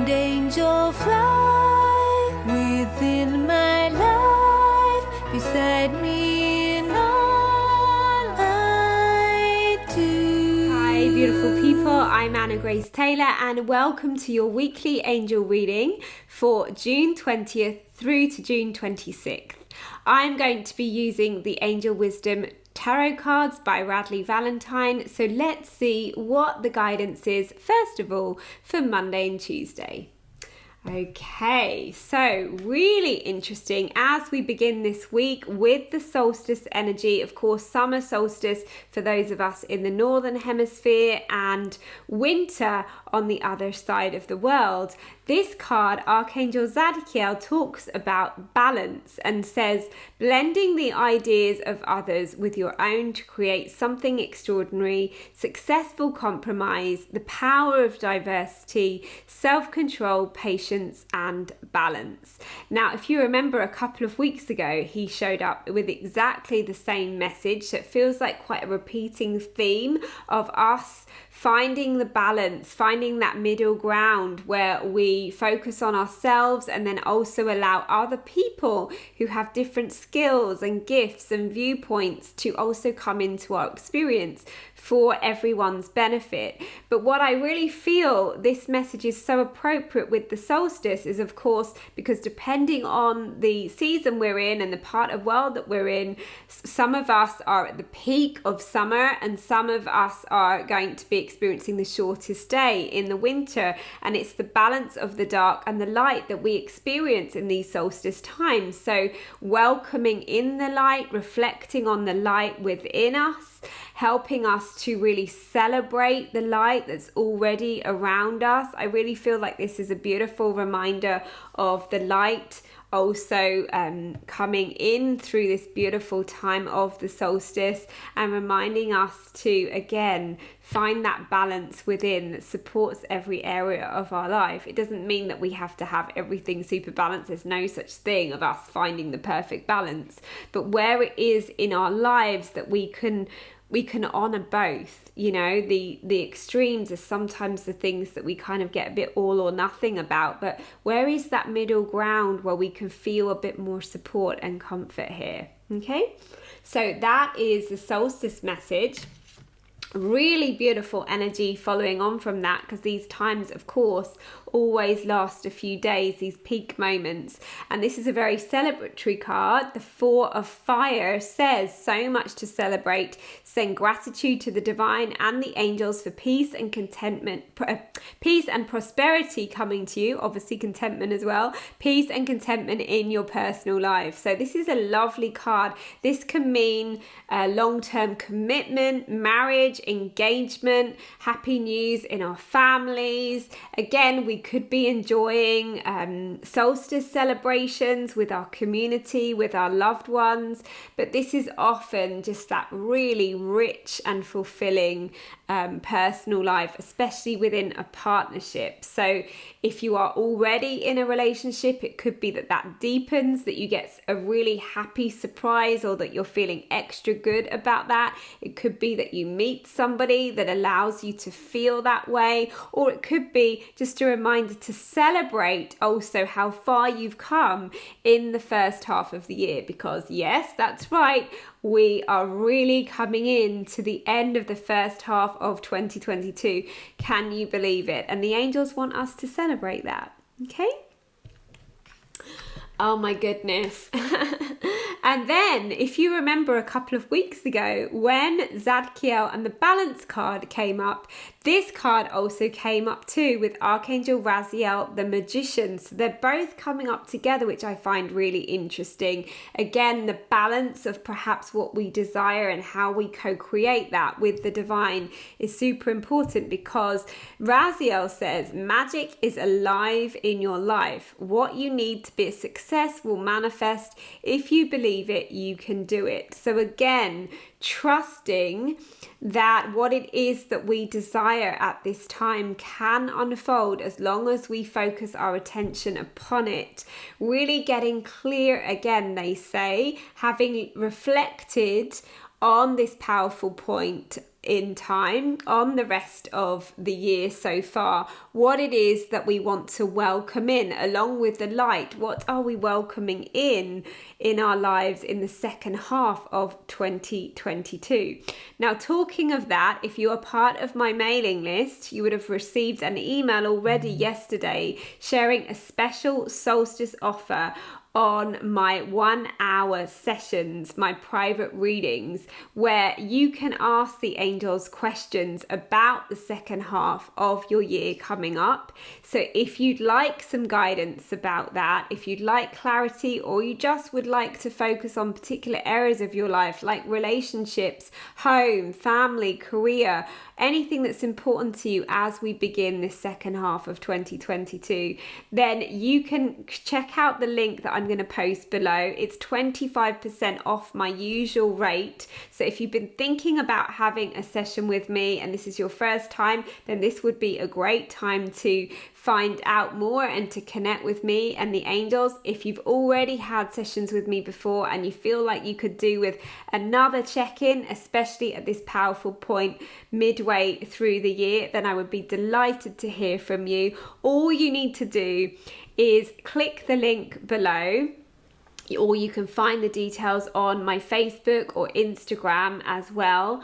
and angels fly within my life, beside me in all I do. Hi beautiful people, I'm Anna Grace Taylor and welcome to your weekly angel reading for June 20th through to June 26th. I'm going to be using the Angel Wisdom Tarot cards by Radleigh Valentine, so let's see what the guidance is first of all for Monday and Tuesday. Okay, so really interesting as we begin this week with the solstice energy. Of course, summer solstice for those of us in the northern hemisphere and winter on the other side of the world. This card, Archangel Zadkiel, talks about balance and says blending the ideas of others with your own to create something extraordinary, successful compromise, the power of diversity, self-control, patience, and balance. Now, if you remember a couple of weeks ago, he showed up with exactly the same message. So it feels like quite a repeating theme of us finding the balance, finding that middle ground where we focus on ourselves and then also allow other people who have different skills and gifts and viewpoints to also come into our experience for everyone's benefit. But what I really feel this message is so appropriate with the solstice is, of course, because depending on the season we're in and the part of world that we're in, some of us are at the peak of summer and some of us are going to be experiencing the shortest day in the winter. And it's the balance of the dark and the light that we experience in these solstice times. So welcoming in the light, reflecting on the light within us, helping us to really celebrate the light that's already around us. I really feel like this is a beautiful reminder of the light also coming in through this beautiful time of the solstice and reminding us to, again, find that balance within that supports every area of our life. It doesn't mean that we have to have everything super balanced. There's no such thing of us finding the perfect balance. But where it is in our lives that we can honor both. You know, the extremes are sometimes the things that we kind of get a bit all or nothing about, but where is that middle ground where we can feel a bit more support and comfort here? Okay, so that is the solstice message. Really beautiful energy following on from that, because these times, of course, always last a few days, these peak moments. And this is a very celebratory card. The Four of Fire says so much to celebrate. Send gratitude to the divine and the angels for peace and contentment, peace and prosperity coming to you. Obviously contentment as well. Peace and contentment in your personal life. So this is a lovely card. This can mean long-term commitment, marriage, engagement, happy news in our families. Again, we could be enjoying solstice celebrations with our community, with our loved ones, but this is often just that really rich and fulfilling personal life, especially within a partnership. So if you are already in a relationship, it could be that deepens, that you get a really happy surprise or that you're feeling extra good about that. It could be that you meet somebody that allows you to feel that way, or it could be just a reminder to celebrate also how far you've come in the first half of the year, because yes, that's right, we are really coming in to the end of the first half of 2022. Can you believe it? And the angels want us to celebrate that. Okay? Oh my goodness. And then, if you remember a couple of weeks ago, when Zadkiel and the balance card came up, this card also came up too with Archangel Raziel, the magician. So they're both coming up together, which I find really interesting. Again, the balance of perhaps what we desire and how we co-create that with the divine is super important, because Raziel says magic is alive in your life. What you need to be a success will manifest. If you believe it, you can do it. So again, trusting that what it is that we desire at this time can unfold as long as we focus our attention upon it. Really getting clear, again, they say, having reflected on this powerful point in time on the rest of the year so far, what it is that we want to welcome in along with the light. What are we welcoming in our lives in the second half of 2022? Now, talking of that, if you are part of my mailing list, you would have received an email already yesterday sharing a special solstice offer on my 1 hour sessions, my private readings, where you can ask the angels questions about the second half of your year coming up. So if you'd like some guidance about that, if you'd like clarity, or you just would like to focus on particular areas of your life like relationships, home, family, career, anything that's important to you as we begin this second half of 2022, then you can check out the link that I'm going to post below. It's 25% off my usual rate. So if you've been thinking about having a session with me and this is your first time, then this would be a great time to find out more and to connect with me and the angels. If you've already had sessions with me before and you feel like you could do with another check-in, especially at this powerful point midway through the year, then I would be delighted to hear from you. All you need to do is click the link below, or you can find the details on my Facebook or Instagram as well.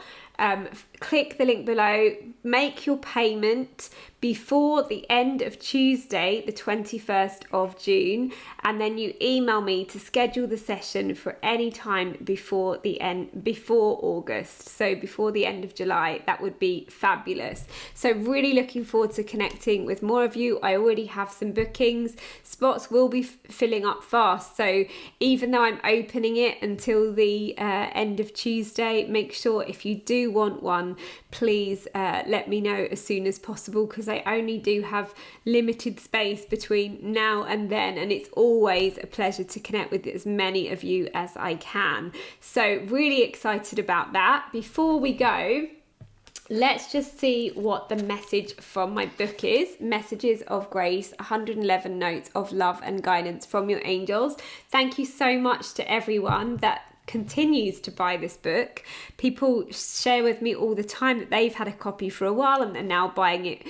Click the link below, make your payment before the end of Tuesday, the 21st of June, and then you email me to schedule the session for any time before August, so before the end of July. That would be fabulous. So really looking forward to connecting with more of you. I already have some bookings. Spots will be filling up fast, so even though I'm opening it until the end of Tuesday, make sure if you do want one, please let me know as soon as possible, because I only do have limited space between now and then, and it's always a pleasure to connect with as many of you as I can. So really excited about that. Before we go, let's just see what the message from my book is. Messages of Grace, 111 notes of love and guidance from your angels. Thank you so much to everyone that continues to buy this book. People share with me all the time that they've had a copy for a while and they're now buying it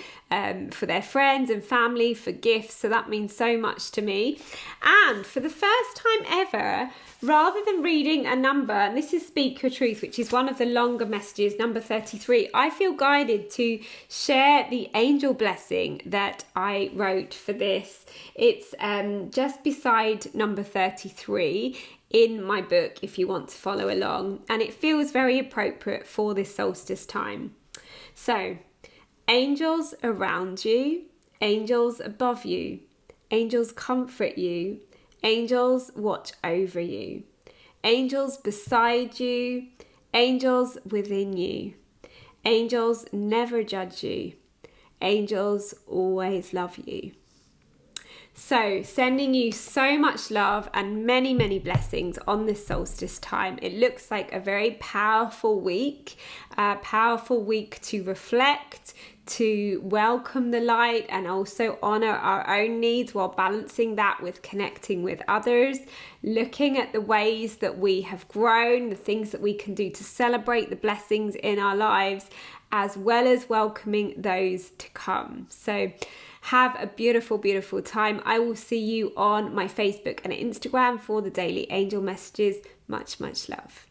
for their friends and family for gifts. So that means so much to me. And for the first time ever, rather than reading a number, and this is Speak Your Truth, which is one of the longer messages, number 33, I feel guided to share the angel blessing that I wrote for this. It's just beside number 33 in my book if you want to follow along, and it feels very appropriate for this solstice time. So, angels around you, angels above you, angels comfort you, angels watch over you, angels beside you, angels within you, angels never judge you, angels always love you. So sending you so much love and many, many blessings on this solstice time. It looks like a very powerful week to reflect, to welcome the light, and also honor our own needs while balancing that with connecting with others, looking at the ways that we have grown, the things that we can do to celebrate the blessings in our lives, as well as welcoming those to come. So have a beautiful, beautiful time. I will see you on my Facebook and Instagram for the daily angel messages. Much, much love.